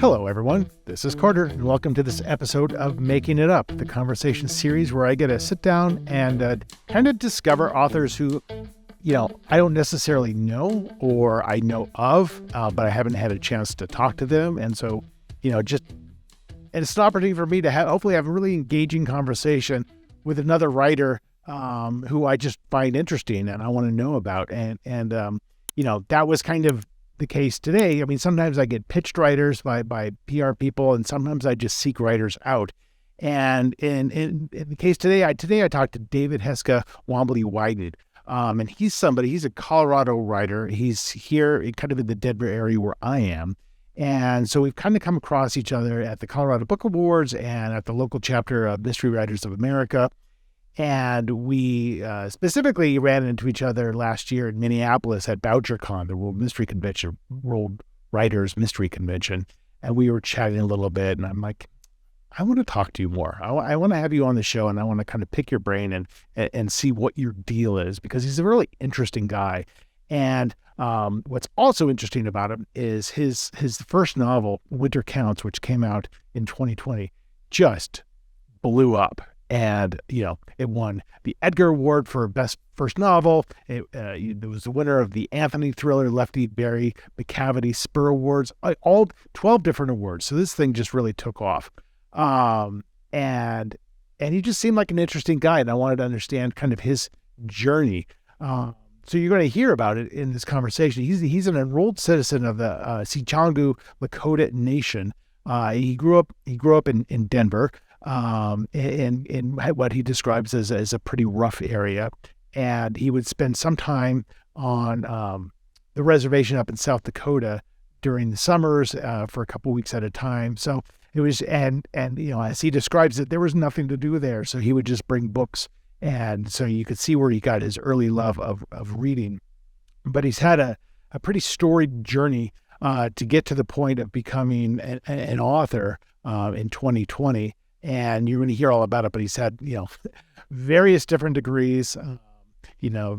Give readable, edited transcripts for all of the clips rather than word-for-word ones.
Hello, everyone. This is Carter, and welcome to this episode of Making It Up, the conversation series where I get to sit down and kind of discover authors who, I don't necessarily know or I know of, but I haven't had a chance to talk to them. And so, and it's an opportunity for me to hopefully have a really engaging conversation with another writer who I just find interesting and I want to know about. And that was kind of the case today. I mean, sometimes I get pitched writers by PR people, and sometimes I just seek writers out. And in the case today, I talked to David Heska Wanbli Weiden. And he's a Colorado writer. He's here kind of in the Denver area where I am. And so we've kind of come across each other at the Colorado Book Awards and at the local chapter of Mystery Writers of America. And we specifically ran into each other last year in Minneapolis at BoucherCon, the World Writers Mystery Convention. And we were chatting a little bit, and I'm like, I want to talk to you more. I want to have you on the show, and I want to kind of pick your brain and see what your deal is, because he's a really interesting guy. And what's also interesting about him is his first novel, Winter Counts, which came out in 2020, just blew up. And, it won the Edgar Award for Best First Novel. It was the winner of the Anthony Thriller, Lefty Berry, McCavity, Spur Awards, all 12 different awards. So this thing just really took off. And he just seemed like an interesting guy, and I wanted to understand kind of his journey. So you're going to hear about it in this conversation. He's an enrolled citizen of the Sicangu Lakota Nation. He grew up in Denver. In what he describes as a pretty rough area. And he would spend some time on the reservation up in South Dakota during the summers for a couple weeks at a time. So it was, and as he describes it, there was nothing to do there. So he would just bring books. And so you could see where he got his early love of reading. But he's had a pretty storied journey to get to the point of becoming an author in 2020. And you're going to hear all about it, but he's had, various different degrees,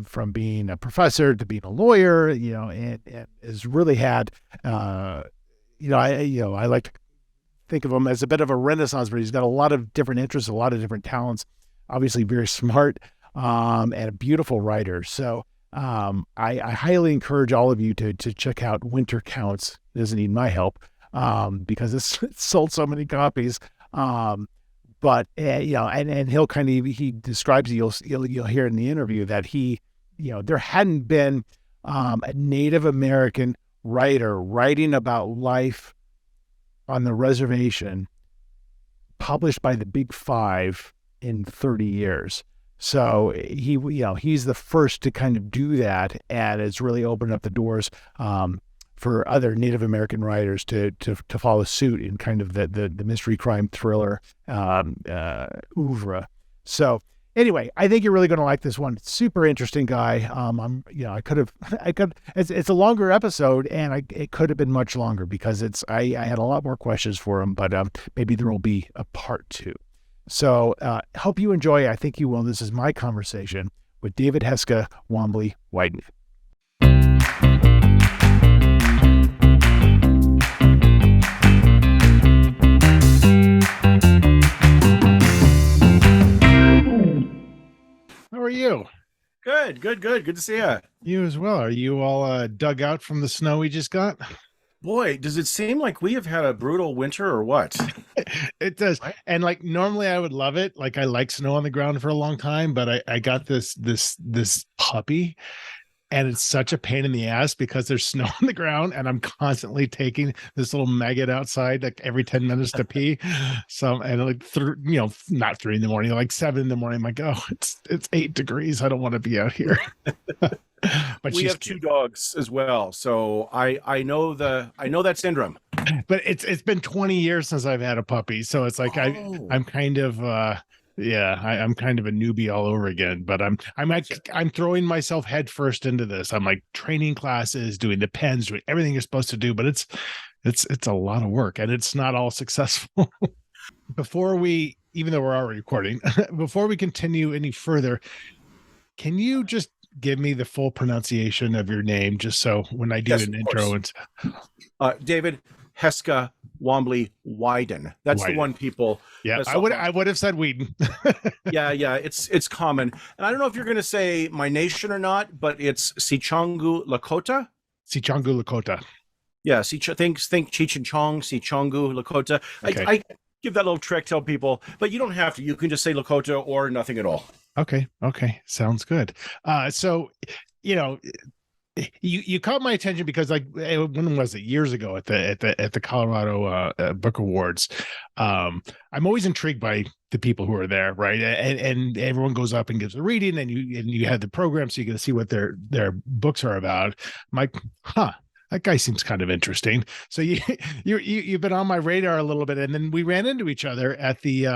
from being a professor to being a lawyer, and has really had, I like to think of him as a bit of a renaissance, but he's got a lot of different interests, a lot of different talents, obviously very smart, and a beautiful writer. So I highly encourage all of you to check out Winter Counts. It doesn't need my help because it's sold so many copies. But and he'll he describes, you'll hear in the interview that there hadn't been a Native American writer writing about life on the reservation published by the Big Five in 30 years. So he's the first to kind of do that, and it's really opened up the doors for other Native American writers to follow suit in kind of the mystery crime thriller oeuvre. So anyway, I think you're really going to like this one. Super interesting guy. It's a longer episode, and it could have been much longer because I had a lot more questions for him, but maybe there will be a part 2. So hope you enjoy. I think you will. This is my conversation with David Heska Wanbli Weiden. How are you? Good. Good to see you. You as well. Are you all dug out from the snow we just got? Boy, does it seem like we have had a brutal winter or what? It does. Right? And normally I would love it. I like snow on the ground for a long time, but I got this puppy, and it's such a pain in the ass because there's snow on the ground and I'm constantly taking this little maggot outside every 10 minutes to pee. So, and not 3 a.m, 7 a.m. I'm like, oh, it's 8 degrees. I don't want to be out here. But we have 2 dogs as well. So I know that syndrome. But it's been 20 years since I've had a puppy. So it's like, I'm kind of, I'm kind of a newbie all over again, but I'm throwing myself headfirst into this. I'm training classes, doing the pens, doing everything you're supposed to do, but it's a lot of work, and it's not all successful. Even though we're already recording, before we continue any further, can you just give me the full pronunciation of your name, just so when I do an intro? David Heska Wanbli Weiden. That's the Weiden. one people. Yeah, I would have said Weiden. Yeah, it's common. And I don't know if you're going to say my nation or not, but it's Sicangu Lakota. Sicangu Lakota. Yeah, think Cheech and Chong, Sicangu Lakota. Okay. I give that little trick, tell people, but you don't have to. You can just say Lakota or nothing at all. Okay. Sounds good. So, you caught my attention because, like, when was it? Years ago at the Colorado Book Awards. I'm always intrigued by the people who are there, right? And everyone goes up and gives a reading, and you have the program, so you get to see what their books are about. I'm like, that guy seems kind of interesting. So you've been on my radar a little bit, and then we ran into each other at the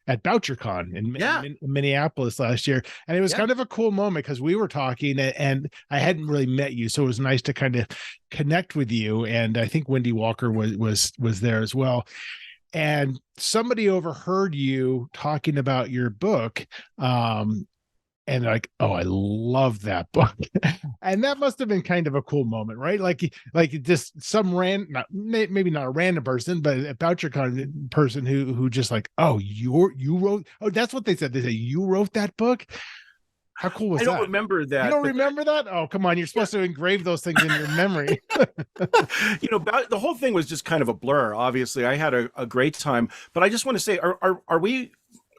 at BoucherCon in Minneapolis last year, and it was kind of a cool moment because we were talking, and I hadn't really met you, so it was nice to kind of connect with you. And I think Wendy Walker was there as well. And somebody overheard you talking about your book. And like, oh, I love that book. And that must have been kind of a cool moment, right? Like just some maybe not a random person, but a BoucherCon person who just like, oh, you wrote, oh, that's what they said. They say, you wrote that book? How cool was that? I don't remember that. You don't remember that? Oh, come on. You're supposed to engrave those things in your memory. The whole thing was just kind of a blur. Obviously, I had a great time, but I just want to say, are we,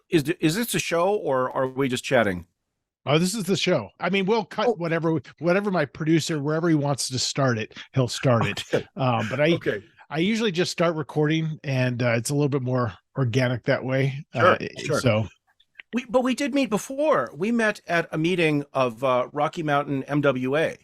is this a show or are we just chatting? Oh, this is the show. I mean, we'll cut whatever my producer, wherever he wants to start it, he'll start it. But I usually just start recording, and it's a little bit more organic that way. Sure. So we did meet before. We met at a meeting of Rocky Mountain MWA.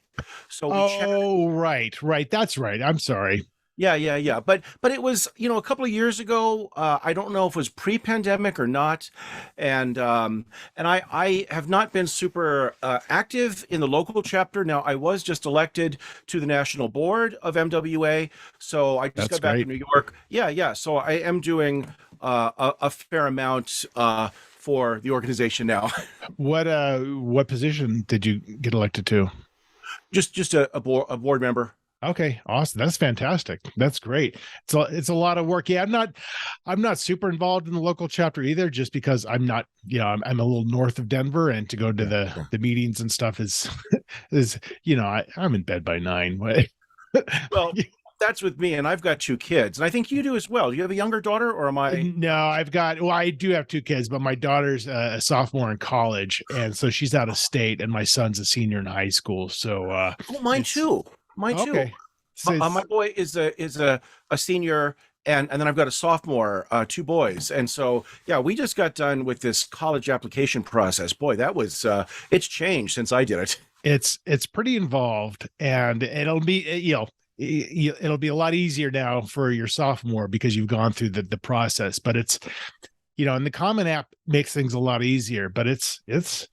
So right. That's right. I'm sorry. Yeah. But it was, a couple of years ago. I don't know if it was pre-pandemic or not. And I have not been super active in the local chapter. Now, I was just elected to the national board of MWA. So I just got back to New York. Yeah. So I am doing a fair amount for the organization now. What position did you get elected to? Just a board member. Okay, awesome. That's fantastic. That's great. It's a lot of work. Yeah, I'm not super involved in the local chapter either, just because I'm not, I'm a little north of Denver, and to go to the meetings and stuff is I'm in bed by 9. Well, that's with me, and I've got 2 kids, and I think you do as well. Do you have a younger daughter, or am I? No, I do have 2 kids, but my daughter's a sophomore in college, and so she's out of state, and my son's a senior in high school. So, mine too. Okay. So my boy is a senior, and then I've got a sophomore, 2 boys, and so we just got done with this college application process. Boy, that was it's changed since I did it. It's pretty involved, and it'll be it'll be a lot easier now for your sophomore because you've gone through the process. But it's and the Common App makes things a lot easier, but it's just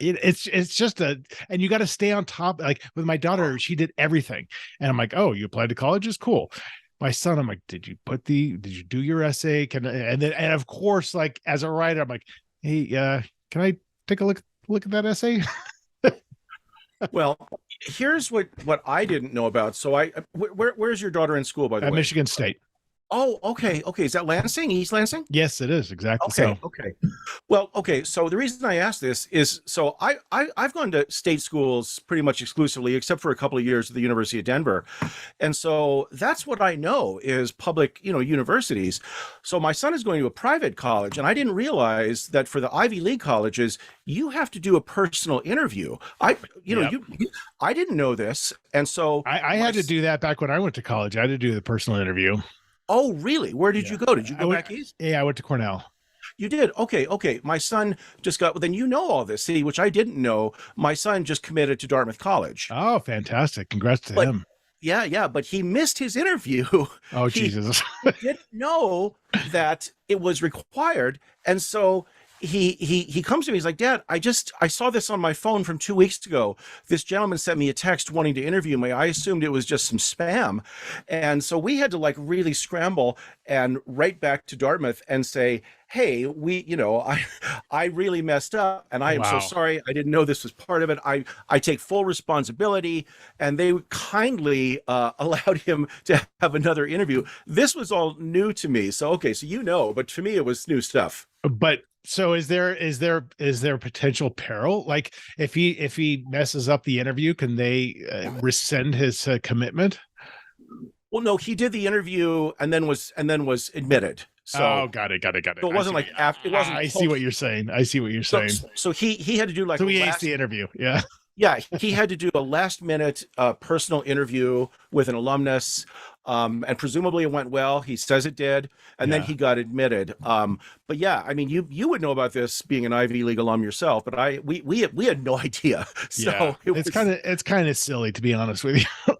and you got to stay on top. Like with my daughter, she did everything, and I'm like, oh, you applied to colleges? Cool. My son, I'm like, did you do your essay? And of course, like as a writer, I'm like, hey, can I take a look at that essay? Well, here's what I didn't know about. So where's your daughter in school, by the way? Michigan State. Oh, okay. Is that Lansing? East Lansing? Yes, it is. Exactly. Okay. Well, okay. So the reason I asked this is, so I've gone to state schools pretty much exclusively, except for a couple of years at the University of Denver. And so that's what I know is public, universities. So my son is going to a private college, and I didn't realize that for the Ivy League colleges, you have to do a personal interview. I didn't know this. And so I had to do that back when I went to college. I had to do the personal interview. Oh, really? Where did you go? Did you go back east? Yeah, I went to Cornell. You did? Okay. My son just got, well, then all this, see, which I didn't know. My son just committed to Dartmouth College. Oh, fantastic. Congrats to him. Yeah, but he missed his interview. Oh, Jesus. He didn't know that it was required. And so he comes to me. He's like, Dad, I saw this on my phone from 2 weeks ago. This gentleman sent me a text wanting to interview me. I assumed it was just some spam. And so we had to like really scramble and write back to Dartmouth and say, hey, I really messed up and I am so Wow. sorry. I didn't know this was part of it. I take full responsibility. And they kindly allowed him to have another interview. This was all new to me. So, okay, so but to me, it was new stuff. But so is there potential peril? Like if he messes up the interview, can they rescind his commitment? Well, no, he did the interview and then was admitted. So got it. So it wasn't like after. It wasn't. I see what you're saying. So he had to do like so he aced the interview. Yeah. Yeah, he had to do a last minute personal interview with an alumnus, and presumably it went well. He says it did, and then he got admitted. But yeah, I mean, you would know about this being an Ivy League alum yourself, but we had no idea. So it's kind of silly, to be honest with you,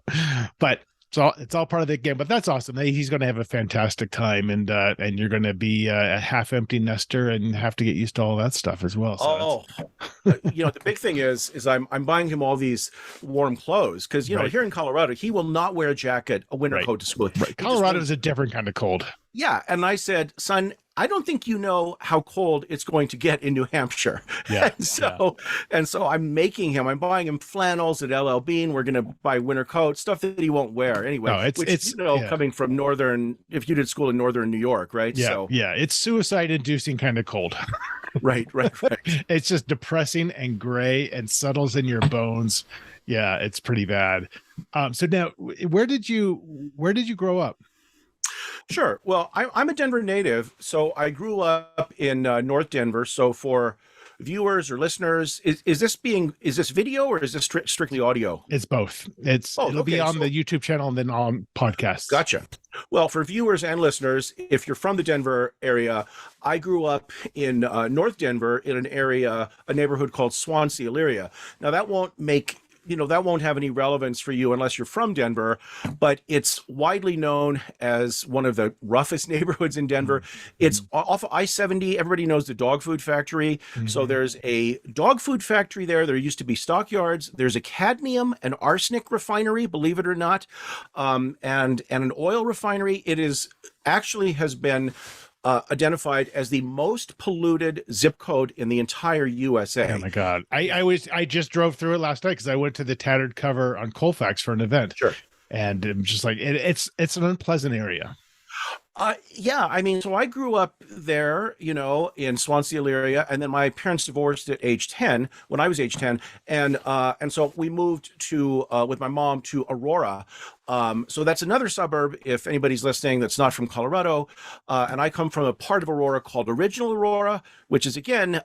but. It's all part of the game, but that's awesome. He's going to have a fantastic time, and you're going to be a half empty nester and have to get used to all that stuff as well. So the big thing is I'm buying him all these warm clothes because here in Colorado he will not wear a jacket, a winter coat to school. Right. Colorado is a different kind of cold. Yeah, and I said, son, I don't think you know how cold it's going to get in New Hampshire. Yeah. And so I'm buying him flannels at LL Bean. We're going to buy winter coats, stuff that he won't wear anyway. No, coming from if you did school in northern New York, right? Yeah. So, yeah. It's suicide-inducing kind of cold. Right. It's just depressing and gray and settles in your bones. Yeah, it's pretty bad. So now, where did you grow up? Sure. Well, I'm a Denver native, so I grew up in North Denver. So for viewers or listeners, is this video or is this strictly audio? It's both. It'll be on the YouTube channel and then on podcasts. Gotcha. Well, for viewers and listeners, if you're from the Denver area, I grew up in North Denver in a neighborhood called Swansea, Elyria. Now that won't have any relevance for you unless you're from Denver, but it's widely known as one of the roughest neighborhoods in Denver. It's off of I-70. Everybody knows the dog food factory. Mm-hmm. So there's a dog food factory there. There used to be stockyards. There's a cadmium and arsenic refinery, believe it or not, and an oil refinery. It has been identified as the most polluted zip code in the entire USA. Oh my God. I just drove through it last night because I went to the Tattered Cover on Colfax for an event. Sure. And I'm just like, it's an unpleasant area. Yeah, I mean, so I grew up there, in Swansea, Elyria, and then my parents divorced at age 10 when I was age 10. And so we moved with my mom to Aurora. So that's another suburb, if anybody's listening, that's not from Colorado. And I come from a part of Aurora called Original Aurora, which is, again,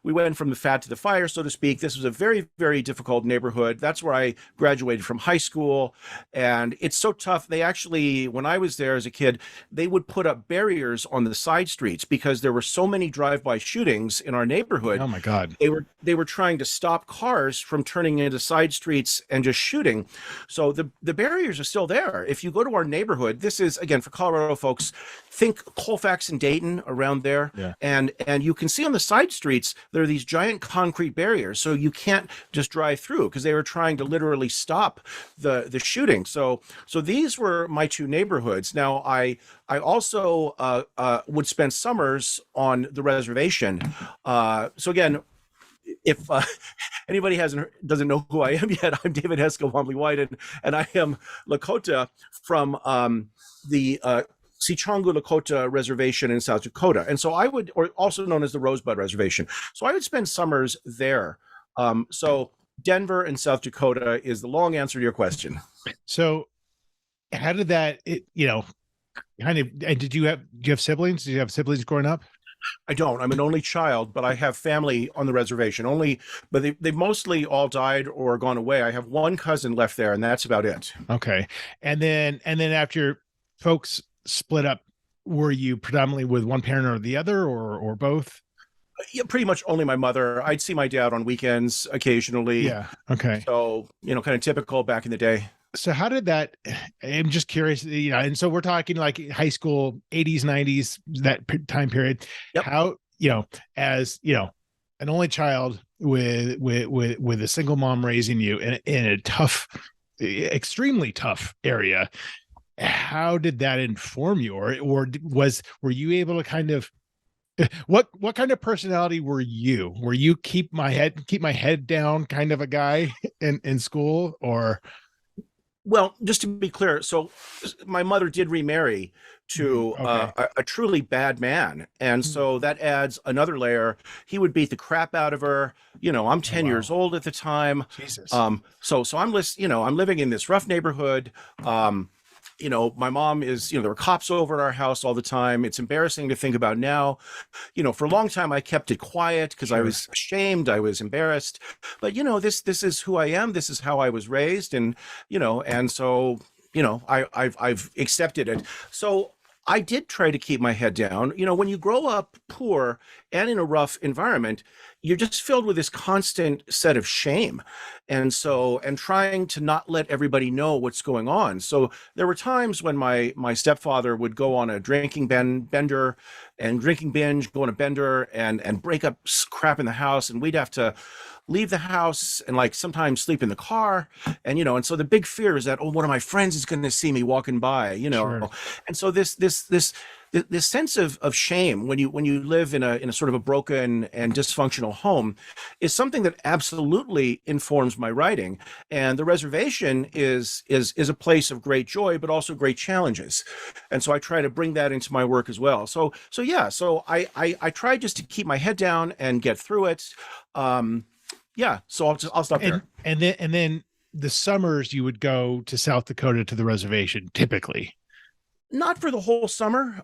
we went from the fat to the fire, so to speak. This was a very, very difficult neighborhood. That's where I graduated from high school. And it's so tough. They actually, when I was there as a kid, they would put up barriers on the side streets because there were so many drive-by shootings in our neighborhood. Oh my God. They were trying to stop cars from turning into side streets and just shooting. So the barriers are still there. If you go to our neighborhood, this is, again, for Colorado folks, think Colfax and Dayton around there. Yeah. And you can see on the side streets, there are these giant concrete barriers. So you can't just drive through because they were trying to literally stop the shooting. So these were my two neighborhoods. Now, I also would spend summers on the reservation. So again, if anybody doesn't know who I am yet, I'm David Heska Wanbli Weiden, and I am Lakota from the Sicangu Lakota Reservation in South Dakota. And so or also known as the Rosebud Reservation. So I would spend summers there. So Denver and South Dakota is the long answer to your question. So how did that, kind of, and do you have siblings? Did you have siblings growing up? I don't. I'm an only child, but I have family on the reservation. But they've mostly all died or gone away. I have one cousin left there, and that's about it. Okay. And then after folks split up, were you predominantly with one parent or the other, or both? Yeah, pretty much only my mother. I'd see my dad on weekends occasionally. Yeah. Okay. So, kind of typical back in the day. So how did that, I'm just curious, and so we're talking like high school, 80s, 90s, that time period. Yep. as an only child with a single mom raising you in a tough, extremely tough area, how did that inform you, or were you able to kind of, what kind of personality were you? Were you keep my head down kind of a guy in school, or? Well, just to be clear, so my mother did remarry to a truly bad man, and so that adds another layer. He would beat the crap out of her. I'm 10 years old at the time. Jesus. So I'm living in this rough neighborhood. My mom is, there were cops over at our house all the time. It's embarrassing to think about now. For a long time, I kept it quiet because I was ashamed. I was embarrassed. But, this is who I am. This is how I was raised. And, and so, I've accepted it. So I did try to keep my head down. When you grow up poor and in a rough environment, you're just filled with this constant set of shame. And trying to not let everybody know what's going on. So there were times when my stepfather would go on a drinking bender and drinking binge, go on a bender and break up crap in the house. And we'd have to leave the house and sometimes sleep in the car. And so the big fear is that, one of my friends is going to see me walking by, Sure. And so this sense of shame when you live in a sort of a broken and dysfunctional home is something that absolutely informs my writing. And the reservation is a place of great joy, but also great challenges. And so I try to bring that into my work as well. So I try just to keep my head down and get through it. So I'll stop there. And then the summers you would go to South Dakota to the reservation typically. Not for the whole summer,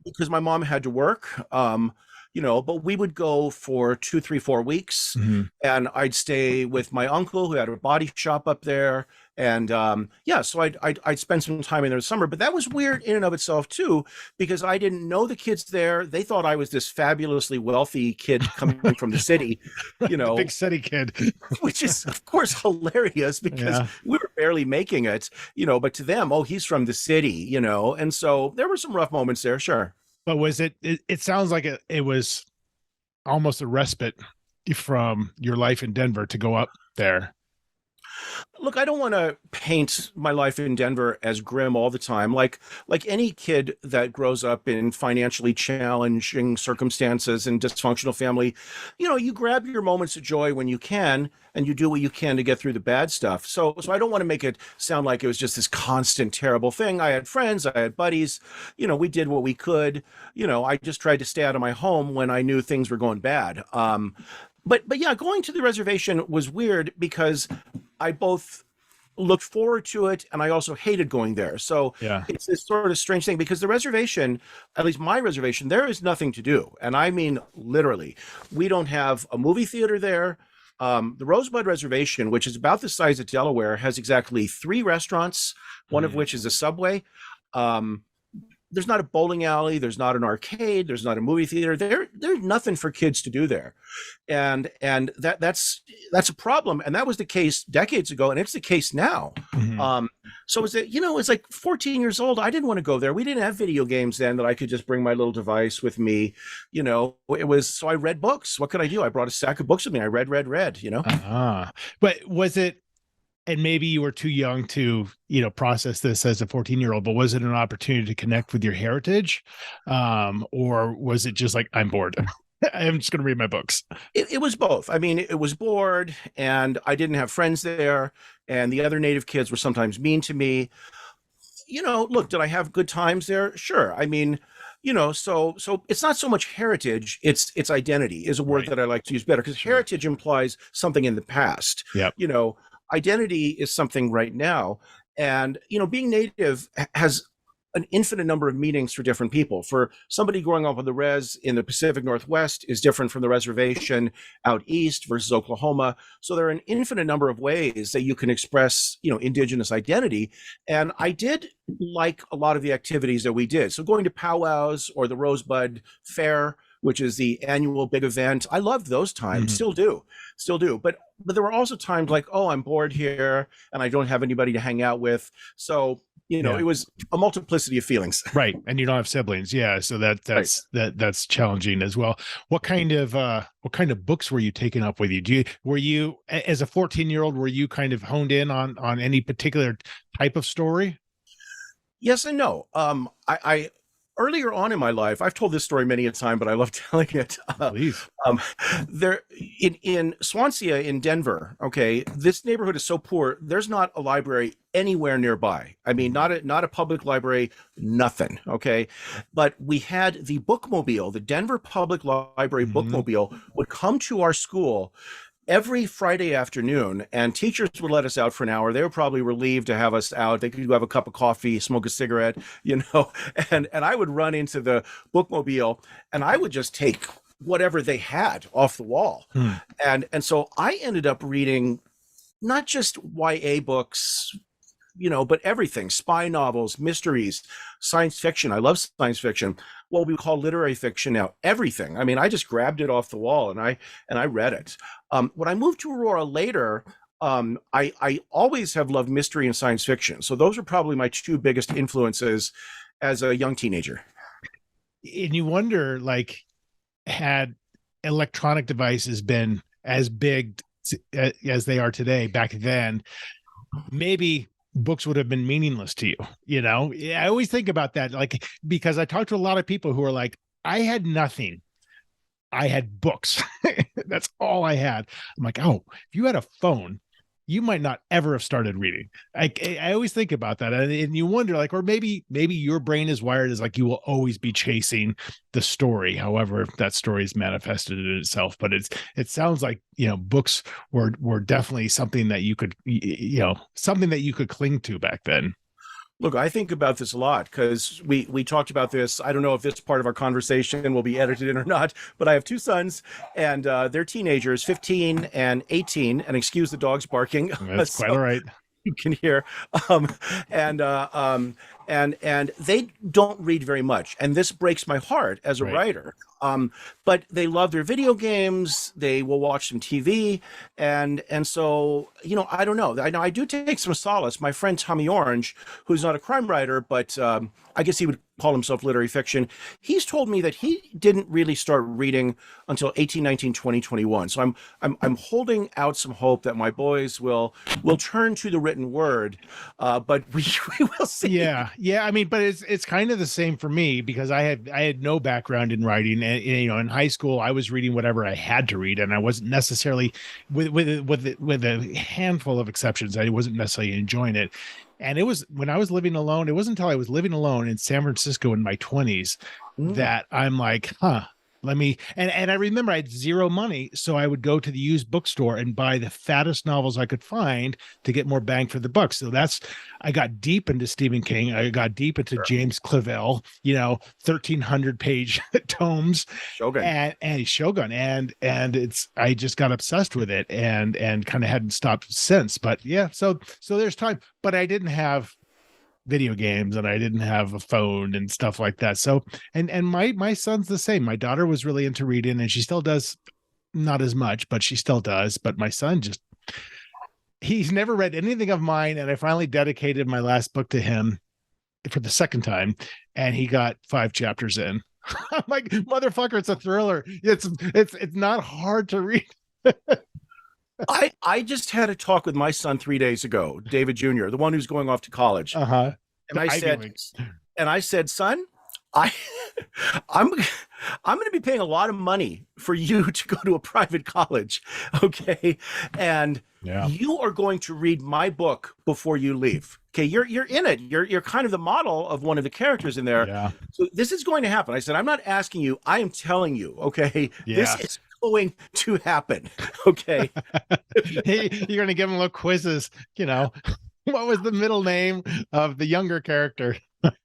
because my mom had to work, but we would go for 2, 3, 4 weeks, and I'd stay with my uncle who had a body shop up there. And so I'd spend some time in there in the summer, but that was weird in and of itself too, because I didn't know the kids there. They thought I was this fabulously wealthy kid coming from the city, big city kid, which is of course hilarious because we were barely making it, but to them, he's from the city, and so there were some rough moments there. Sure. But was it sounds like it was almost a respite from your life in Denver to go up there. Look, I don't want to paint my life in Denver as grim all the time. Like any kid that grows up in financially challenging circumstances and dysfunctional family, you grab your moments of joy when you can, and you do what you can to get through the bad stuff. So I don't want to make it sound like it was just this constant terrible thing. I had friends, I had buddies, we did what we could. I just tried to stay out of my home when I knew things were going bad. But yeah, going to the reservation was weird because I both looked forward to it and I also hated going there. So it's this sort of strange thing because the reservation, at least my reservation, there is nothing to do. And I mean, literally, we don't have a movie theater there. The Rosebud Reservation, which is about the size of Delaware, has exactly 3 restaurants, one of which is a Subway. There's not a bowling alley. There's not an arcade. There's not a movie theater. There's nothing for kids to do there. And that's a problem. And that was the case decades ago. And it's the case now. So it's like 14 years old. I didn't want to go there. We didn't have video games then that I could just bring my little device with me. So I read books. What could I do? I brought a stack of books with me. I read, But was it, and maybe you were too young to, process this as a 14-year-old, but was it an opportunity to connect with your heritage? Or was it just like, I'm bored. I'm just going to read my books. It was both. I mean, it was bored and I didn't have friends there. And the other Native kids were sometimes mean to me. Look, did I have good times there? Sure. I mean, so it's not so much heritage, it's identity is a word that I like to use better because heritage implies something in the past. Identity is something right now. And, being Native has an infinite number of meanings for different people. For somebody growing up on the res in the Pacific Northwest is different from the reservation out east versus Oklahoma. So there are an infinite number of ways that you can express, Indigenous identity. And I did like a lot of the activities that we did. So going to powwows or the Rosebud Fair, which is the annual big event. I loved those times, still do. But there were also times like, oh, I'm bored here and I don't have anybody to hang out with. So, it was a multiplicity of feelings. Right. And you don't have siblings. Yeah. So that's challenging as well. What kind of books were you taking up with you? Were you as a 14-year-old, were you kind of honed in on any particular type of story? Yes and no. I earlier on in my life, I've told this story many a time, but I love telling it. Please. There in Swansea in Denver, okay, this neighborhood is so poor. There's not a library anywhere nearby. I mean, not a public library, nothing. Okay, but we had the bookmobile, the Denver Public Library bookmobile would come to our school every Friday afternoon, and teachers would let us out for an hour. They were probably relieved to have us out. They could go have a cup of coffee, smoke a cigarette, and I would run into the bookmobile and I would just take whatever they had off the wall. And so I ended up reading not just YA books, but everything, spy novels, mysteries, science fiction. I love science fiction. What we call literary fiction now, everything. I mean, I just grabbed it off the wall and I read it. When I moved to Aurora later, I always have loved mystery and science fiction. So those are probably my two biggest influences as a young teenager. And you wonder, like, had electronic devices been as big as they are today back then, maybe books would have been meaningless to you. I always think about that, like, because I talk to a lot of people who are like, I had nothing. I had books. That's all I had. I'm like, oh, if you had a phone, you might not ever have started reading. I always think about that. And you wonder, like, or maybe your brain is wired as like, you will always be chasing the story. However, that story is manifested in itself, but it sounds like, books were definitely something that you could, something that you could cling to back then. Look, I think about this a lot because we talked about this. I don't know if this part of our conversation will be edited in or not, but I have two sons and they're teenagers, 15 and 18, and excuse the dogs barking. That's quite all right. You can hear. And they don't read very much. And this breaks my heart as a writer. But they love their video games. They will watch some TV. And so, I don't know. I do take some solace. My friend Tommy Orange, who's not a crime writer, but I guess he would call himself literary fiction. He's told me that he didn't really start reading until 18, 19, 20, 21. So I'm holding out some hope that my boys will turn to the written word. But we will see. Yeah. I mean, but it's kind of the same for me because I had no background in writing. And in high school, I was reading whatever I had to read, and I wasn't necessarily, with a handful of exceptions, I wasn't necessarily enjoying it. And it was when I was living alone. It wasn't until I was living alone in San Francisco in my 20s that I'm like, let me, and I remember I had zero money. So I would go to the used bookstore and buy the fattest novels I could find to get more bang for the buck. So I got deep into Stephen King. I got deep into James Clavell, 1,300 page tomes, Shogun. and Shogun. And I just got obsessed with it and kind of hadn't stopped since, but yeah. So there's time, but I didn't have video games and I didn't have a phone and stuff like that. So, and my son's the same. My daughter was really into reading and she still does, not as much, but she still does. But my son he's never read anything of mine. And I finally dedicated my last book to him for the second time. And he got 5 chapters in. I'm like, motherfucker, it's a thriller. It's not hard to read. I just had a talk with my son 3 days ago, David Jr., the one who's going off to college. And I said, son, I'm going to be paying a lot of money for you to go to a private college. Okay. And you are going to read my book before you leave. Okay. You're in it. You're kind of the model of one of the characters in there. Yeah. So this is going to happen. I said, I'm not asking you. I am telling you. Okay. Yeah. This is going to happen. Okay. Hey, you're going to give him little quizzes, what was the middle name of the younger character?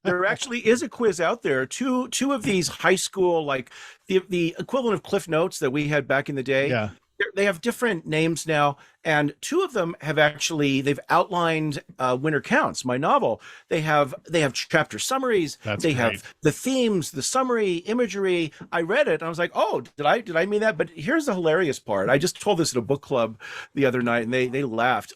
There actually is a quiz out there. Two of these high school, like the equivalent of Cliff Notes that we had back in the day. Yeah. they have different names now, and two of them have actually they've outlined Winter Counts, my novel. They have chapter summaries. That's They great. have the themes, the summary, imagery. I read it and I was like, oh, did I mean that? But here's the hilarious part. I just told this at a book club the other night, and they laughed.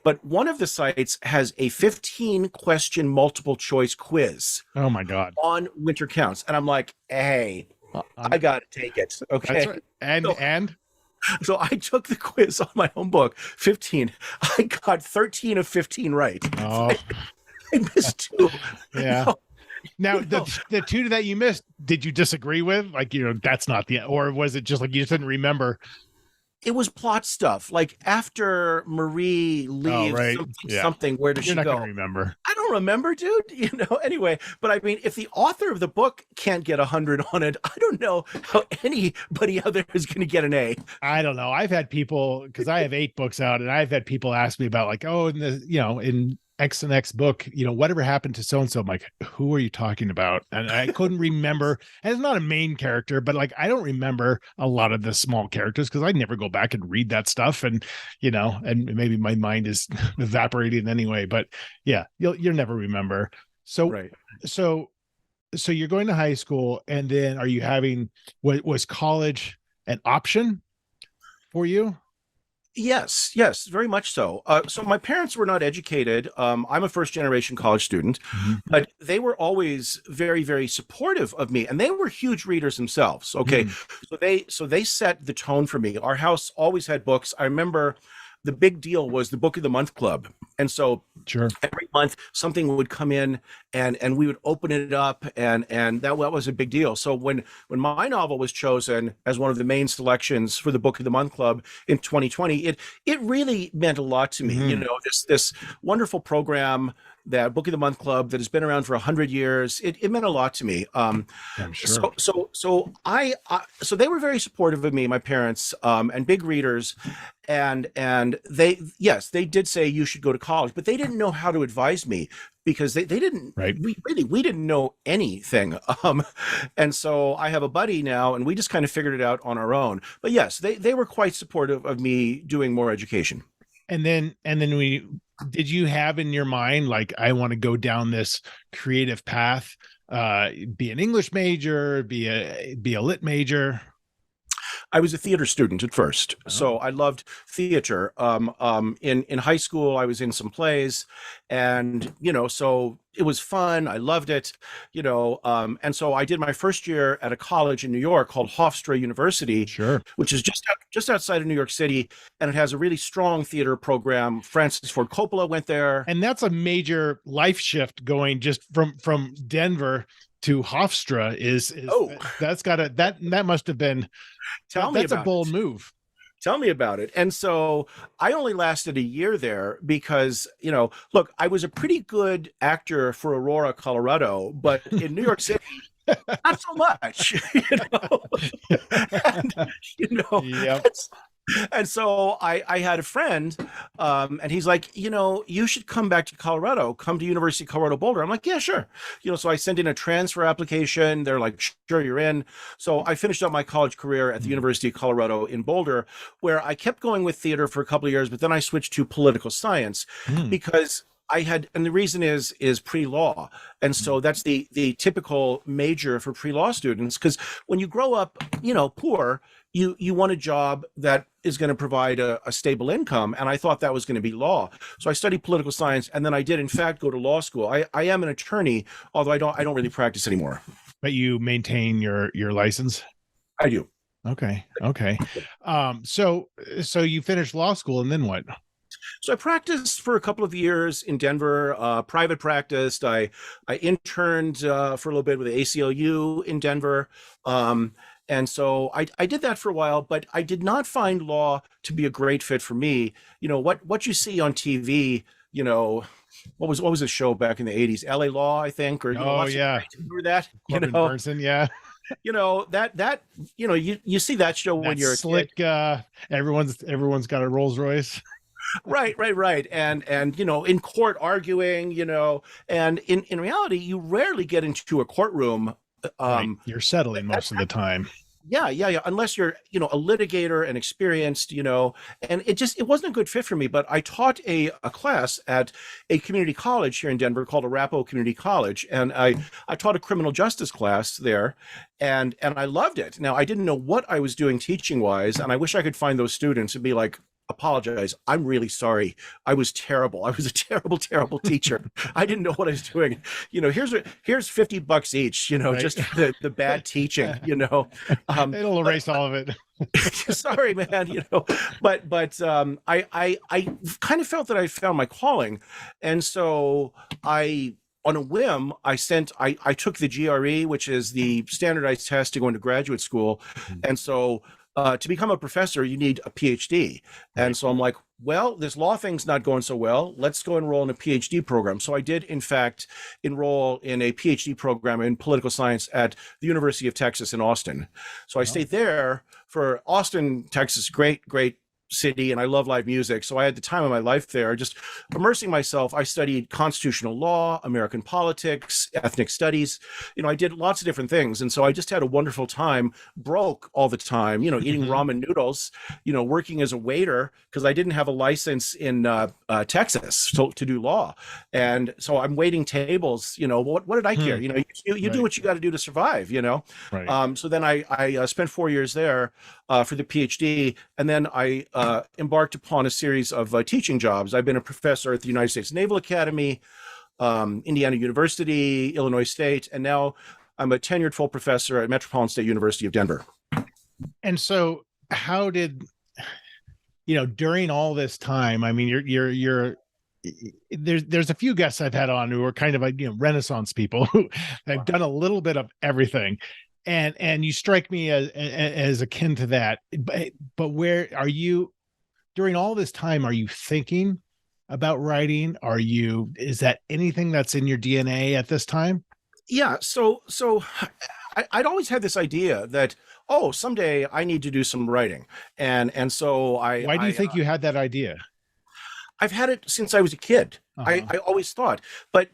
But one of the sites has a 15-question multiple choice quiz Oh my God. on Winter Counts, and I'm like, hey, I got to take it. Okay. That's right. So, And so I took the quiz on my own book, 15. I got 13 of 15 right. oh I missed two. yeah. No, Now no. the two that you missed, did you disagree with? Like, that's not the, or was it just like you just didn't remember? It was plot stuff. Like after Marie leaves right. something, Yeah. something, where does You're she not go? going to remember. I don't remember, dude. Anyway, but I mean, if the author of the book can't get 100 on it, I don't know how anybody out there is going to get an A. I don't know. I've had people, because I have 8 books out, and I've had people ask me about like, oh, in the, in X and X book, whatever happened to so-and-so. I'm like, who are you talking about? And I couldn't remember. And it's not a main character, but like, I don't remember a lot of the small characters because I never go back and read that stuff. And, and maybe my mind is evaporating anyway, but yeah, you'll never remember. So, Right. so you're going to high school, and then are you having, was college an option for you? Yes, very much so. So my parents were not educated. I'm a first generation college student, but they were always very, very supportive of me, and they were huge readers themselves. Okay, so they set the tone for me. Our house always had books. I remember the big deal was the Book of the Month Club, and so Sure. every month something would come in, and we would open it up, and that was a big deal. So when my novel was chosen as one of the main selections for the Book of the Month Club in 2020, it really meant a lot to me. This wonderful program, that Book of the Month Club that has been around for 100 years, it meant a lot to me. I'm sure. So they were very supportive of me, my parents, and big readers, and they did say you should go to college, but they didn't know how to advise me because they didn't. Right. We didn't know anything. And so I have a buddy now, and we just kind of figured it out on our own. But yes, they were quite supportive of me doing more education. And then did you have in your mind, like, I want to go down this creative path, be an English major, be a lit major? I was a theater student at first, so I loved theater. In high school, I was in some plays, and so it was fun. I loved it, and so I did my first year at a college in New York called Hofstra University, Sure. which is just outside of New York City, and it has a really strong theater program. Francis Ford Coppola went there. And that's a major life shift, going just from Denver to Hofstra is that must have been, that's a bold move. Tell me about it. And so I only lasted a year there because, look, I was a pretty good actor for Aurora, Colorado, but in New York City, not so much, and, Yep. and so I had a friend, and he's like, you should come back to Colorado, come to University of Colorado Boulder. I'm like, yeah, sure. So I sent in a transfer application. They're like, sure, you're in. So I finished up my college career at the University of Colorado in Boulder, where I kept going with theater for a couple of years, but then I switched to political science because and the reason is pre-law. And so that's the typical major for pre-law students. Because when you grow up, poor, you want a job that is going to provide a stable income. And I thought that was going to be law. So I studied political science, and then I did in fact go to law school. I am an attorney, although I don't really practice anymore. But you maintain your license? I do. Okay. So you finished law school, and then what? So I practiced for a couple of years in Denver, private practiced. I interned for a little bit with the ACLU in Denver. And so I did that for a while, but I did not find law to be a great fit for me. What you see on TV, what was the show back in the 80s? LA Law, I think, or yeah. Remember that? Corbin Burnson, yeah. That you see that show when you're slick, a kid. Everyone's got a Rolls Royce. Right. And in court arguing, and in reality, you rarely get into a courtroom. Right. You're settling most of the time. Yeah. Unless you're, a litigator and experienced, and it wasn't a good fit for me. But I taught a class at a community college here in Denver called Arapahoe Community College, and I taught a criminal justice class there, and I loved it. Now I didn't know what I was doing teaching wise, and I wish I could find those students and be like, apologize. I'm really sorry. I was terrible. I was a terrible, terrible teacher. I didn't know what I was doing. Here's $50 each, Right. just the bad teaching, It'll erase all of it. sorry, man, but I kind of felt that I found my calling. And so on a whim, I took the GRE, which is the standardized test to go into graduate school. And so to become a professor, you need a Ph.D. And so I'm like, well, this law thing's not going so well. Let's go enroll in a Ph.D. program. So I did, in fact, enroll in a Ph.D. program in political science at the University of Texas in Austin. So I stayed there for Austin, Texas, great city, and I love live music. So I had the time of my life there, just immersing myself. I studied constitutional law, American politics, ethnic studies. I did lots of different things. And so I just had a wonderful time, broke all the time, eating ramen noodles, working as a waiter because I didn't have a license in Texas to do law. And so I'm waiting tables, what did I care? You Right. do what you got to do to survive, Right. So then I spent 4 years there for the PhD, and then I embarked upon a series of teaching jobs. I've been a professor at the United States Naval Academy, Indiana University, Illinois State, and now I'm a tenured full professor at Metropolitan State University of Denver. And so how did, during all this time, I mean, you're there's a few guests I've had on who are kind of like, Renaissance people who have done a little bit of everything. And you strike me as akin to that, but where are you during all this time? Are you thinking about writing? Is that anything that's in your DNA at this time? Yeah. So I'd always had this idea that, someday I need to do some writing. And so Why do you think you had that idea? I've had it since I was a kid. Uh-huh. I always thought, but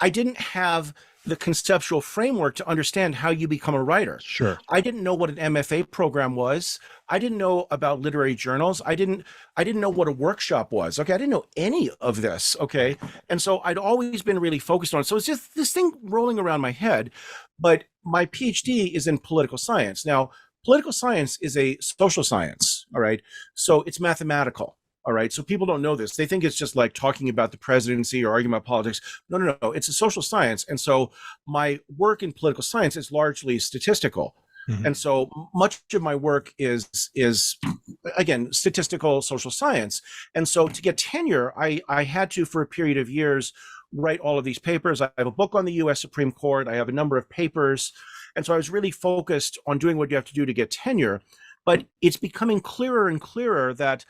I didn't have the conceptual framework to understand how you become a writer. Sure. I didn't know what an MFA program was. I didn't know about literary journals. I didn't know what a workshop was. Okay. I didn't know any of this. Okay. And so I'd always been really focused on it. So it's just this thing rolling around my head. But my PhD is in political science. Now, political science is a social science. All right. So it's mathematical. All right. So people don't know this. They think it's just like talking about the presidency or arguing about politics. No. It's a social science. And so my work in political science is largely statistical. Mm-hmm. And so much of my work is again, statistical social science. And so to get tenure, I had to, for a period of years, write all of these papers. I have a book on the US Supreme Court. I have a number of papers. And so I was really focused on doing what you have to do to get tenure. But it's becoming clearer and clearer that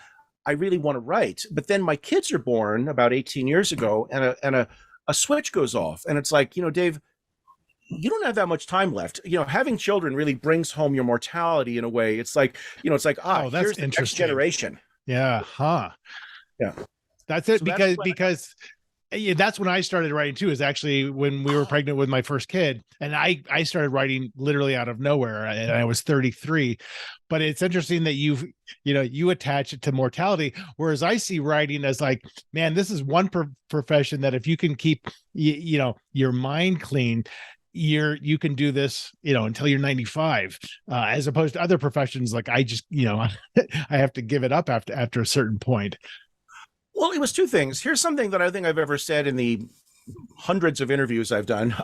I really want to write. But then my kids are born about 18 years ago, and a switch goes off. And it's like, Dave, you don't have that much time left. Having children really brings home your mortality in a way. It's like, that's here's the next interesting. generation. Yeah. Huh. Yeah. That's it. So because that's when I started writing too, is actually when we were pregnant with my first kid. And I started writing literally out of nowhere, and I was 33. But it's interesting that you attach it to mortality, whereas I see writing as like, man, this is one profession that if you can keep your mind clean, you can do this until you're 95, as opposed to other professions like I just I have to give it up after a certain point. Well, it was two things. Here's something that I think I've ever said in the hundreds of interviews I've done.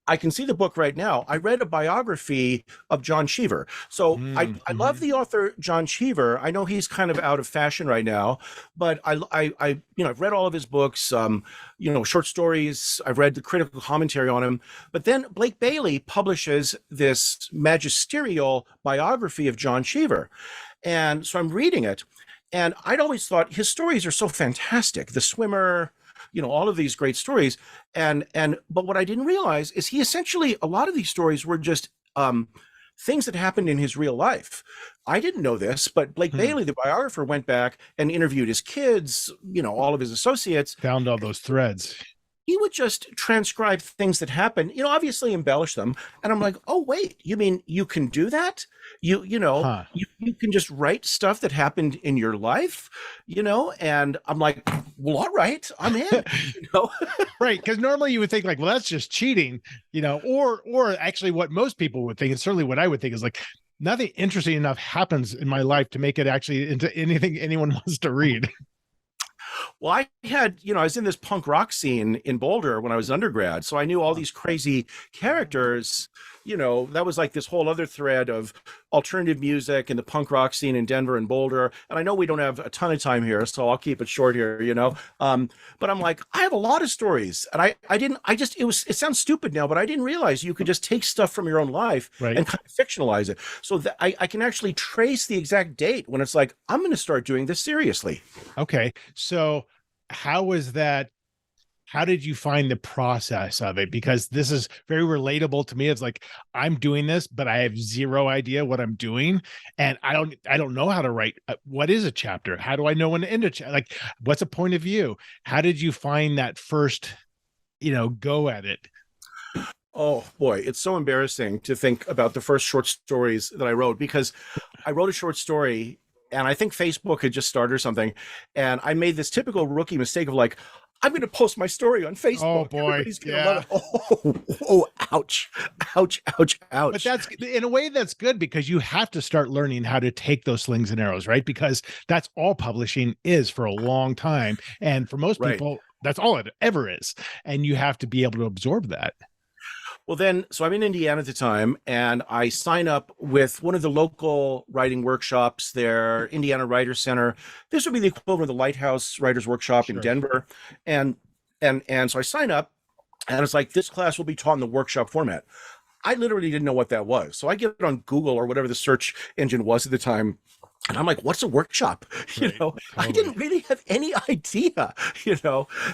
I can see the book right now. I read a biography of John Cheever. So I love the author John Cheever. I know he's kind of out of fashion right now, but I've read all of his books, short stories. I've read the critical commentary on him. But then Blake Bailey publishes this magisterial biography of John Cheever. And so I'm reading it. And I'd always thought his stories are so fantastic. The Swimmer, all of these great stories. But what I didn't realize is he essentially, a lot of these stories were just things that happened in his real life. I didn't know this, but Blake Bailey, the biographer, went back and interviewed his kids, all of his associates. Found all those threads. he would just transcribe things that happen, obviously embellish them. And I'm like, oh, wait, you mean you can do that? Huh. You can just write stuff that happened in your life, and I'm like, well, all right, I'm in, Right, because normally you would think like, well, that's just cheating, or actually what most people would think, and certainly what I would think is like, nothing interesting enough happens in my life to make it actually into anything anyone wants to read. Well, I had, I was in this punk rock scene in Boulder when I was undergrad. So I knew all these crazy characters, that was like this whole other thread of alternative music and the punk rock scene in Denver and Boulder. And I know we don't have a ton of time here, so I'll keep it short here, but I'm like, I have a lot of stories. And it sounds stupid now, but I didn't realize you could just take stuff from your own life Right. and kind of fictionalize it. So that I can actually trace the exact date when it's like, I'm going to start doing this seriously. Okay. So how was that? How did you find the process of it? Because this is very relatable to me. It's like, I'm doing this, but I have zero idea what I'm doing. And I don't know how to write. What is a chapter? How do I know when to end a chapter? Like, what's a point of view? How did you find that first, go at it? Oh boy, it's so embarrassing to think about the first short stories that I wrote, because I wrote a short story and I think Facebook had just started or something. And I made this typical rookie mistake of like, I'm going to post my story on Facebook. Oh boy. Everybody's gonna love it. Oh, ouch, ouch, ouch, ouch. But that's, in a way, that's good, because you have to start learning how to take those slings and arrows, right? Because that's all publishing is for a long time. And for most Right. people, that's all it ever is. And you have to be able to absorb that. Well, then, so I'm in Indiana at the time, and I sign up with one of the local writing workshops there, Indiana Writer Center. This would be the equivalent of the Lighthouse Writers Workshop in Sure. Denver. And so I sign up, and it's like, this class will be taught in the workshop format. I literally didn't know what that was. So I get it on Google or whatever the search engine was at the time. And I'm like, what's a workshop? Right, I totally. didn't really have any idea,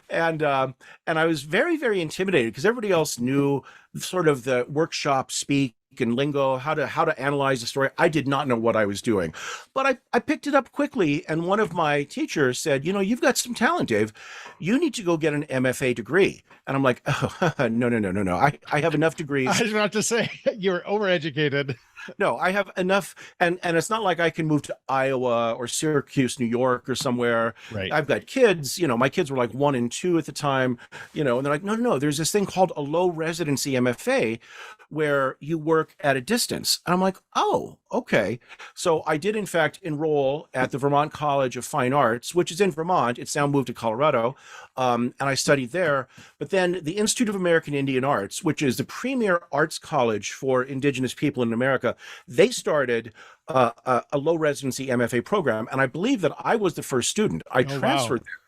and I was very, very intimidated because everybody else knew sort of the workshop speak and lingo, how to analyze the story. I did not know what I was doing, but I picked it up quickly. And one of my teachers said, you've got some talent, Dave. You need to go get an MFA degree. And I'm like, oh, no. I have enough degrees. I was about to say, you're overeducated. No, I have enough, and it's not like I can move to Iowa or Syracuse, New York, or somewhere. Right. I've got kids. My kids were like 1 and 2 at the time. And they're like, no. There's this thing called a low residency MFA, where you work at a distance. And I'm like, oh, okay. So I did in fact enroll at the Vermont College of Fine Arts, which is in Vermont. It's now moved to Colorado, and I studied there. But then the Institute of American Indian Arts, which is the premier arts college for Indigenous people in America, they started a low residency MFA program, and I believe that I was the first student. I transferred there.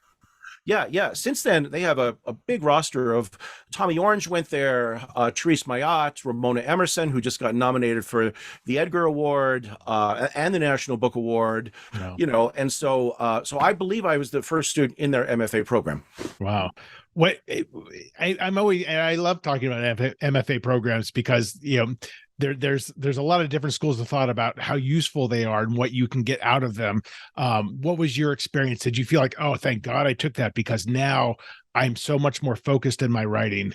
Yeah. Since then, they have a big roster of Tommy Orange went there, Therese Mayotte, Ramona Emerson, who just got nominated for the Edgar Award and the National Book Award. Wow. And so I believe I was the first student in their MFA program. Wow. I love talking about MFA programs, because there's a lot of different schools of thought about how useful they are and what you can get out of them. What was your experience? Did you feel like, oh, thank God I took that, because now I'm so much more focused in my writing?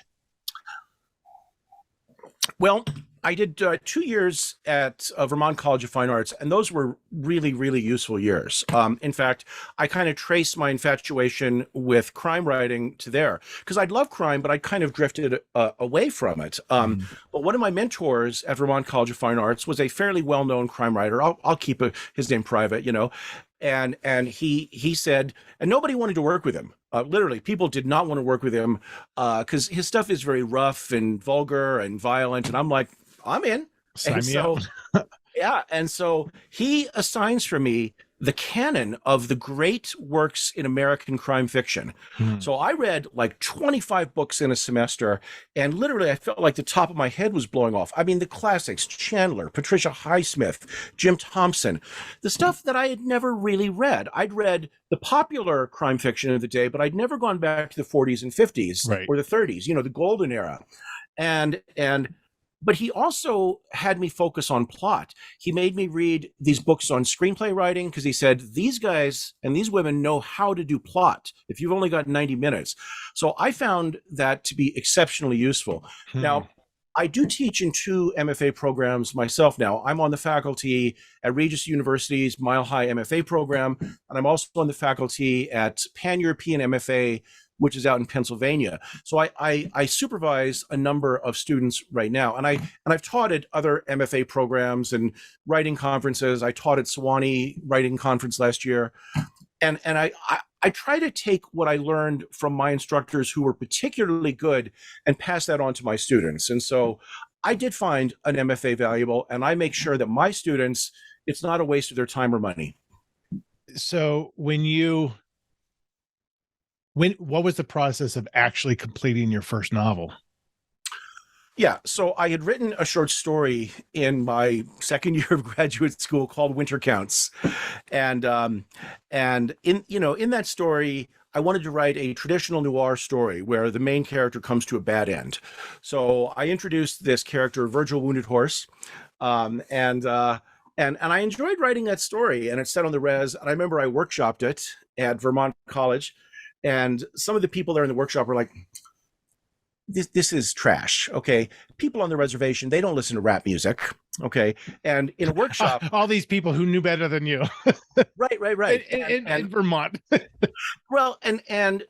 Well, I did 2 years at Vermont College of Fine Arts, and those were really, really useful years. In fact, I kind of traced my infatuation with crime writing to there, because I'd love crime, but I kind of drifted away from it. But one of my mentors at Vermont College of Fine Arts was a fairly well-known crime writer. I'll keep his name private, and he said, and nobody wanted to work with him. Literally, people did not want to work with him because his stuff is very rough and vulgar and violent. And I'm like, I'm in. Sign me up. Yeah. And so he assigns for me the canon of the great works in American crime fiction. So I read like 25 books in a semester, and literally I felt like the top of my head was blowing off. I mean, the classics, Chandler, Patricia Highsmith, Jim Thompson, the stuff that I had never really read. I'd read the popular crime fiction of the day, but I'd never gone back to the 40s and 50s Right. or the 30s, the golden era. And but he also had me focus on plot. He made me read these books on screenplay writing because he said, these guys and these women know how to do plot if you've only got 90 minutes. So I found that to be exceptionally useful. Now, I do teach in 2 MFA programs myself now. I'm on the faculty at Regis University's Mile High MFA program, and I'm also on the faculty at Pan-European MFA, which is out in Pennsylvania. So I supervise a number of students right now, and I've taught at other MFA programs and writing conferences. I taught at Sewanee Writing Conference last year, and I try to take what I learned from my instructors who were particularly good and pass that on to my students. And so I did find an MFA valuable, and I make sure that my students, it's not a waste of their time or money. So what was the process of actually completing your first novel? Yeah, so I had written a short story in my second year of graduate school called Winter Counts, and in that story, I wanted to write a traditional noir story where the main character comes to a bad end. So I introduced this character, Virgil Wounded Horse, and I enjoyed writing that story, and it's set on the res. And I remember I workshopped it at Vermont College, and some of the people there in the workshop were like, this is trash. Okay. People on the reservation, they don't listen to rap music. Okay. And in a workshop, all these people who knew better than you. Right. In Vermont. Well, and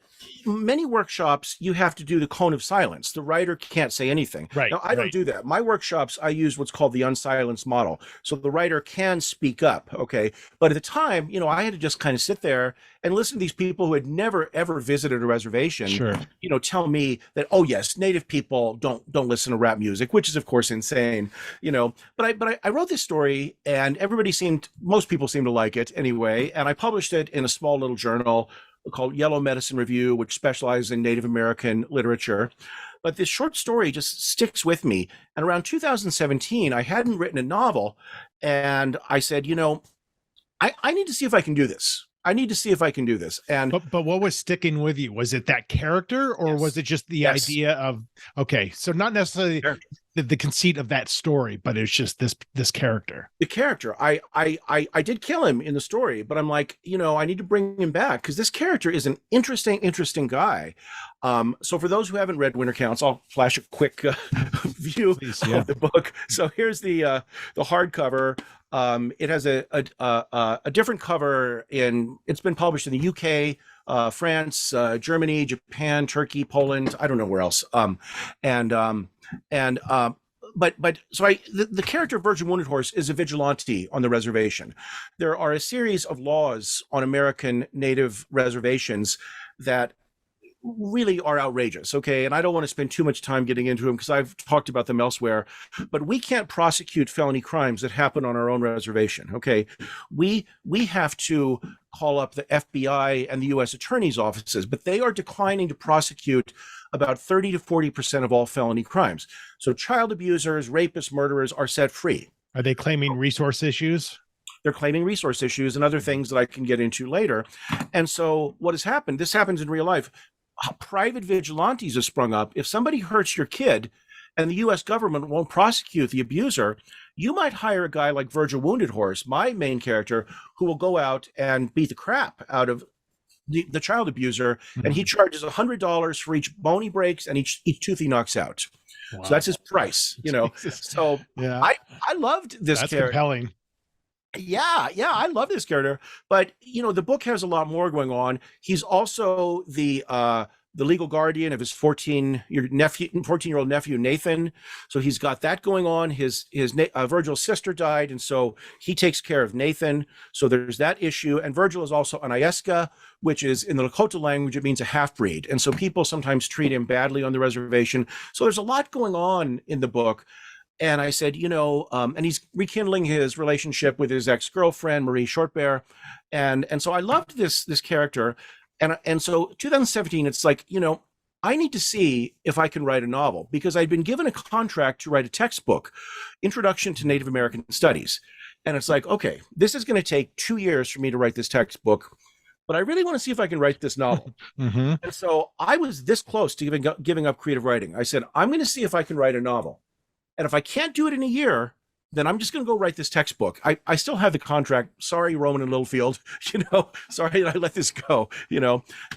many workshops, you have to do the cone of silence. The writer can't say anything. Right. Now, I don't do that. My workshops, I use what's called the unsilenced model. So the writer can speak up. Okay. But at the time, I had to just kind of sit there and listen to these people who had never, ever visited a reservation, sure, tell me that, oh, yes, Native people don't listen to rap music, which is, of course, insane, But I wrote this story, and most people seemed to like it anyway. And I published it in a small little journal called Yellow Medicine Review, which specializes in Native American literature. But this short story just sticks with me. And around 2017, I hadn't written a novel, and I said, I need to see if I can do this. And but what was sticking with you? Was it that character, or was it just the idea of, okay, so not necessarily the conceit of that story, but it's just this character. The character. I did kill him in the story, but I'm like, I need to bring him back because this character is an interesting guy. So for those who haven't read Winter Counts, I'll flash a quick view of the book. So here's the hardcover. It has a different cover it's been published in the UK, France, Germany, Japan, Turkey, Poland. I don't know where else. The character of Virgin Wounded Horse is a vigilante on the reservation. There are a series of laws on American Native reservations that really are outrageous. Okay. And I don't want to spend too much time getting into them because I've talked about them elsewhere, but we can't prosecute felony crimes that happen on our own reservation. Okay. We have to call up the FBI and the U.S. attorney's offices, but they are declining to prosecute about 30 to 40% of all felony crimes. So child abusers, rapists, murderers are set free. Are they claiming resource issues? They're claiming resource issues and other things that I can get into later. And so what has happened, this happens in real life. Private vigilantes have sprung up. If somebody hurts your kid and the U.S. government won't prosecute the abuser, you might hire a guy like Virgil Wounded Horse, my main character, who will go out and beat the crap out of the child abuser, and he charges $100 for each bone he breaks and each tooth he knocks out. Wow. So that's his price, Jesus. So yeah. I loved this character. Compelling. Yeah, I love this character, but the book has a lot more going on. He's also the legal guardian of his 14-year-old nephew Nathan. So he's got that going on. His Virgil's sister died, and so he takes care of Nathan. So there's that issue. And Virgil is also an Ileska, which is in the Lakota language, it means a half-breed. And so people sometimes treat him badly on the reservation. So there's a lot going on in the book. And I said, and he's rekindling his relationship with his ex-girlfriend, Marie Shortbear. And so I loved this character. And so 2017, it's like, I need to see if I can write a novel because I'd been given a contract to write a textbook, Introduction to Native American Studies. And it's like, okay, this is going to take 2 years for me to write this textbook, but I really want to see if I can write this novel. Mm-hmm. And so I was this close to giving up creative writing. I said, I'm going to see if I can write a novel. And if I can't do it in a year, then I'm just going to go write this textbook. I still have the contract. Sorry, Roman and Littlefield, sorry that I let this go,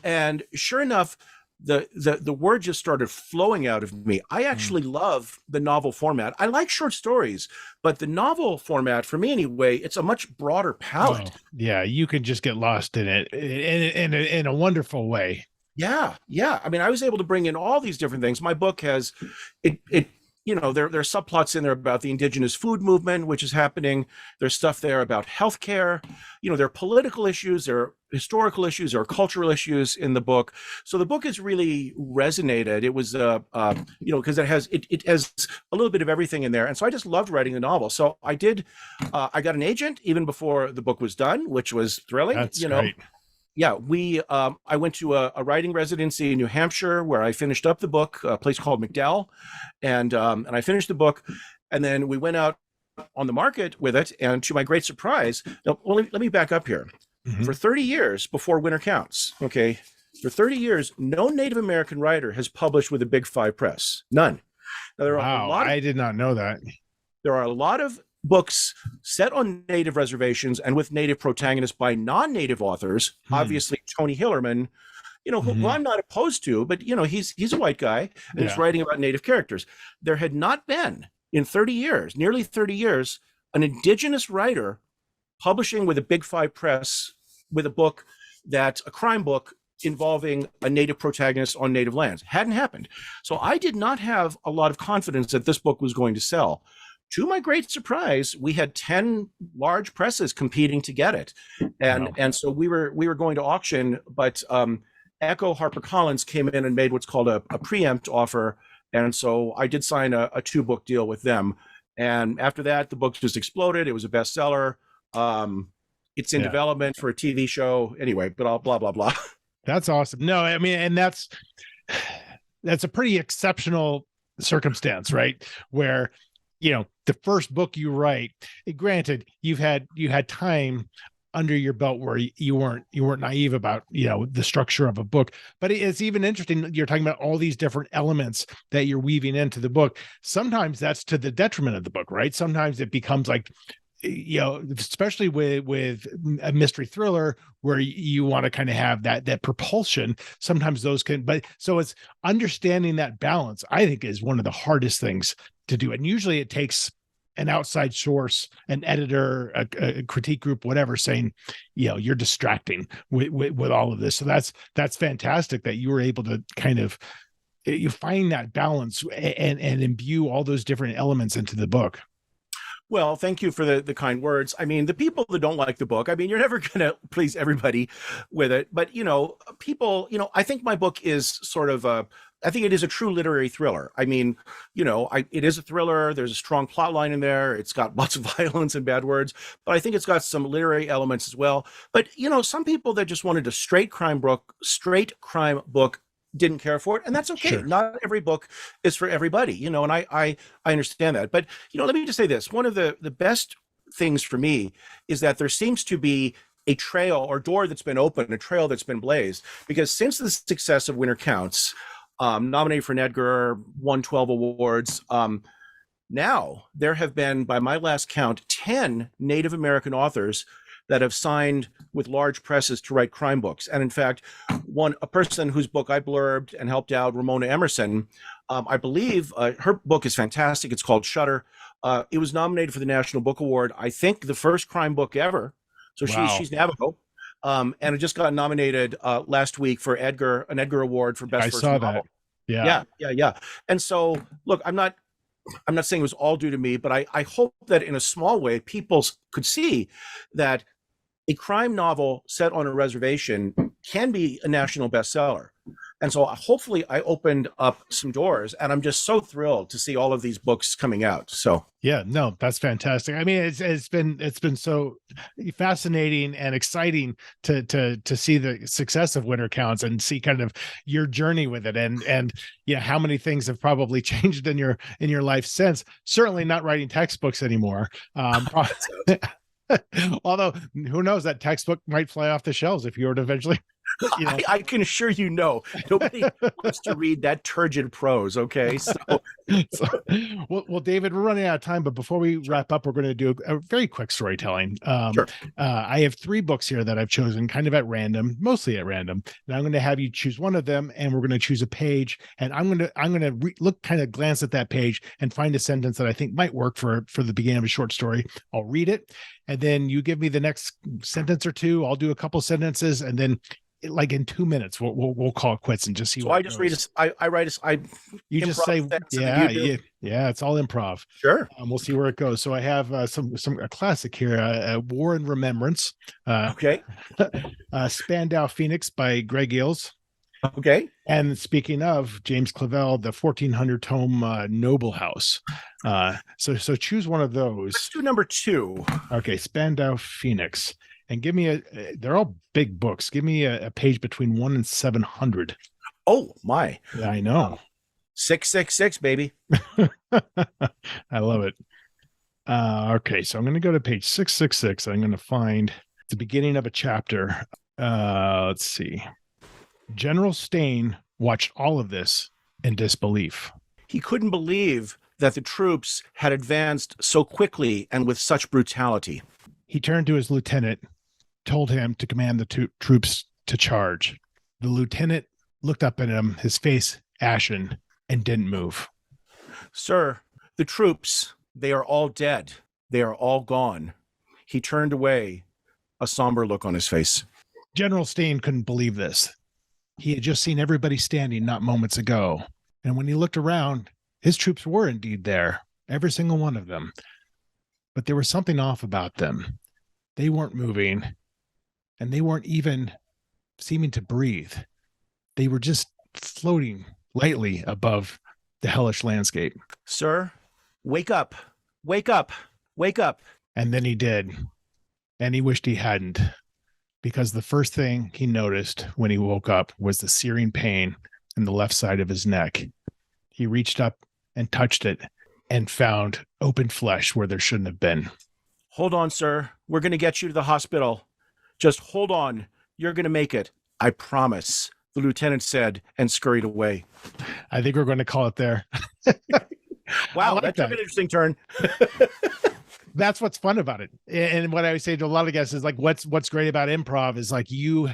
And sure enough, the word just started flowing out of me. I actually love the novel format. I like short stories, but the novel format, for me anyway, it's a much broader palette. Oh, yeah, you can just get lost in it in a wonderful way. Yeah. I mean, I was able to bring in all these different things. My book has it there are subplots in there about the indigenous food movement, which is happening. There's stuff there about healthcare. There are political issues, there are historical issues, there are cultural issues in the book. So the book has really resonated. It was, because it has a little bit of everything in there. And so I just loved writing the novel. So I got an agent even before the book was done, which was thrilling. That's great. Yeah, I went to a writing residency in New Hampshire where I finished up the book, a place called McDowell, and I finished the book, and then we went out on the market with it, and to my great surprise, now let me back up here. Mm-hmm. For 30 years before Winter Counts, okay, for 30 years, no Native American writer has published with a Big Five press. None. Now, I did not know that. There are a lot of books set on Native reservations and with Native protagonists by non-Native authors. Obviously, Tony Hillerman, who I'm not opposed to, but he's a white guy and he's writing about Native characters. There had not been in 30 years, nearly 30 years, an indigenous writer publishing with a Big Five press with a crime book involving a Native protagonist on Native lands. Hadn't happened. So I did not have a lot of confidence that this book was going to sell. To my great surprise, we had 10 large presses competing to get it. And so we were going to auction, but Echo HarperCollins came in and made what's called a preempt offer. And so I did sign a 2-book deal with them. And after that, the book just exploded. It was a bestseller. It's in development for a TV show anyway, but I'll blah, blah, blah. That's awesome. No, I mean, and that's a pretty exceptional circumstance, right? Where, the first book you write, granted, you had time under your belt where you weren't naive about, the structure of a book, but it's even interesting. You're talking about all these different elements that you're weaving into the book. Sometimes that's to the detriment of the book, right? Sometimes it becomes like, especially with a mystery thriller where you want to kind of have that propulsion. Sometimes those but so it's understanding that balance, I think, is one of the hardest things to do. And usually it takes an outside source, an editor, a critique group, whatever, saying, you're distracting with all of this. So that's fantastic that you were able to kind of, you find that balance and imbue all those different elements into the book. Well, thank you for the kind words. I mean, the people that don't like the book, I mean, you're never going to please everybody with it. But, people, I think my book is sort of I think it is a true literary thriller. I mean, it is a thriller. There's a strong plot line in there. It's got lots of violence and bad words, but I think it's got some literary elements as well. But, some people that just wanted a straight crime book didn't care for it, and that's okay. Sure. Not every book is for everybody, and I understand that. But let me just say this: one of the best things for me is that there seems to be a trail or door that's been opened, a trail that's been blazed, because since the success of Winter Counts, nominated for an Edgar, won 12 awards. Now there have been, by my last count, 10 Native American authors that have signed with large presses to write crime books. And in fact, a person whose book I blurbed and helped out, Ramona Emerson, I believe her book is fantastic. It's called Shutter. It was nominated for the National Book Award. I think the first crime book ever. So wow. She's Navajo. And it just got nominated last week for an Edgar Award for Best First Novel. That. Yeah. And so, look, I'm not saying it was all due to me, but I hope that in a small way, people could see that a crime novel set on a reservation can be a national bestseller. And so hopefully I opened up some doors, and I'm just so thrilled to see all of these books coming out. So yeah, no, that's fantastic. I mean, it's been so fascinating and exciting to see the success of Winter Counts and see kind of your journey with it, and yeah, how many things have probably changed in your life since. Certainly not writing textbooks anymore. Although who knows, that textbook might fly off the shelves if you were to eventually I can assure you, no, nobody wants to read that turgid prose. Okay, so, well, David, we're running out of time, but before we wrap up, we're going to do a very quick storytelling. Sure. I have 3 books here that I've chosen kind of at random, mostly at random. And I'm going to have you choose one of them, and we're going to choose a page. And I'm going to look, kind of glance at that page and find a sentence that I think might work for the beginning of a short story. I'll read it, and then you give me the next sentence or two. I'll do a couple sentences, and then, like in 2 minutes, we'll call it quits and just see. So I just read it. I write it. You just say, yeah. It's all improv. Sure. We'll see where it goes. So I have a classic here, War and Remembrance. Okay. Spandau Phoenix by Greg Iles. Okay. And speaking of James Clavell, the 1400 tome Noble House. So choose one of those. Let's do number 2. Okay, Spandau Phoenix. And give me they're all big books. Give me a page between 1 and 700. Oh my. Yeah, I know. 666, baby. I love it. Okay, so I'm going to go to page 666. I'm going to find the beginning of a chapter. Let's see. General Stain watched all of this in disbelief. He couldn't believe that the troops had advanced so quickly and with such brutality. He turned to his lieutenant, told him to command the troops to charge. The lieutenant looked up at him, his face ashen, and didn't move. Sir, the troops, they are all dead. They are all gone. He turned away, a somber look on his face. General Stain couldn't believe this. He had just seen everybody standing not moments ago. And when he looked around, his troops were indeed there, every single one of them. But there was something off about them. They weren't moving, and they weren't even seeming to breathe. They were just floating lightly above the hellish landscape. Sir, wake up, wake up, wake up. And then he did. And he wished he hadn't, because the first thing he noticed when he woke up was the searing pain in the left side of his neck. He reached up and touched it and found open flesh where there shouldn't have been. Hold on, sir. We're going to get you to the hospital. Just hold on. You're going to make it. I promise, the lieutenant said, and scurried away. I think we're going to call it there. Wow, like that took an interesting turn. That's what's fun about it. And what I would say to a lot of guys is, like, what's great about improv is, like, you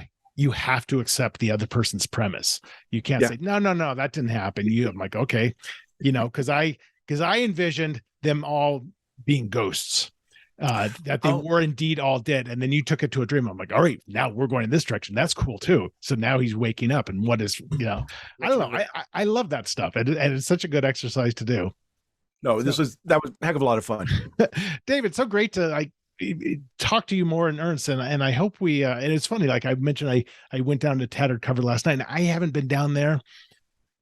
have to accept the other person's premise. You can't say, no, that didn't happen. I'm like, okay, because I envisioned them all being ghosts, that they were indeed all dead. And then you took it to a dream. I'm like, all right, now we're going in this direction. That's cool too. So now he's waking up, and what is, I don't know. I love that stuff. And it's such a good exercise to do. No, that was a heck of a lot of fun. David, so great to talk to you more in earnest. And I hope we, and it's funny, like I mentioned, I went down to Tattered Cover last night, and I haven't been down there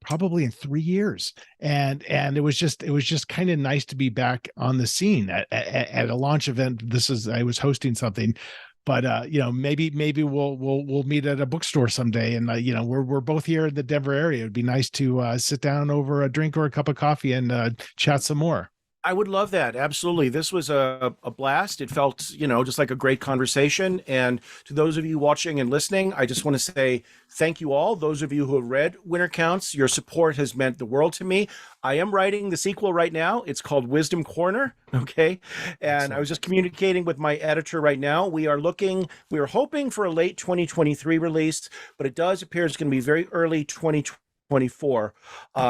probably in 3 years. And it was just kind of nice to be back on the scene at a launch event. I was hosting something, but maybe we'll meet at a bookstore someday. And we're both here in the Denver area. It'd be nice to sit down over a drink or a cup of coffee and chat some more. I would love that. Absolutely. This was a blast. It felt, just like a great conversation. And to those of you watching and listening, I just want to say thank you all. Those of you who have read Winter Counts, your support has meant the world to me. I am writing the sequel right now. It's called Wisdom Corner. Okay. And excellent. I was just communicating with my editor right now. We are hoping for a late 2023 release, but it does appear it's going to be very early 2024.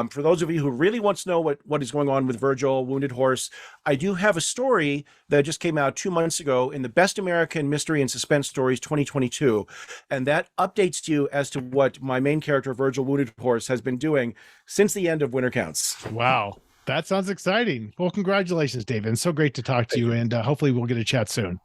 For those of you who really want to know what is going on with Virgil, Wounded Horse, I do have a story that just came out 2 months ago in the Best American Mystery and Suspense Stories 2022. And that updates you as to what my main character, Virgil Wounded Horse, has been doing since the end of Winter Counts. Wow. That sounds exciting. Well, congratulations, David. It's so great to talk to you. And hopefully we'll get a chat soon.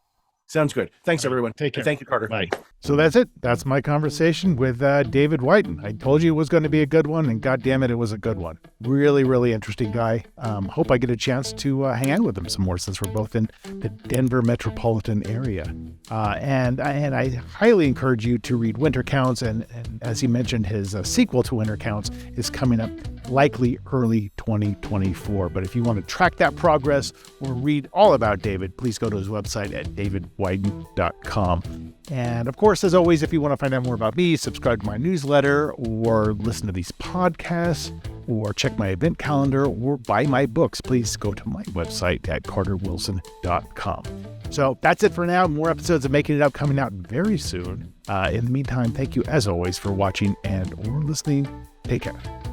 Sounds good. Thanks, everyone. Take care. And thank you, Carter. Bye. So that's it. That's my conversation with David Weiden. I told you it was going to be a good one, and God damn it, it was a good one. Really, really interesting guy. Hope I get a chance to hang out with him some more, since we're both in the Denver metropolitan area. And I highly encourage you to read Winter Counts, and as he mentioned, his sequel to Winter Counts is coming up likely early 2024. But if you want to track that progress or read all about David, please go to his website at davidweiden.com. And of course, as always, if you want to find out more about me, subscribe to my newsletter or listen to these podcasts or check my event calendar or buy my books, please go to my website at carterwilson.com. So that's it for now. More episodes of Making It Up coming out very soon. In the meantime, thank you as always for watching and or listening. Take care.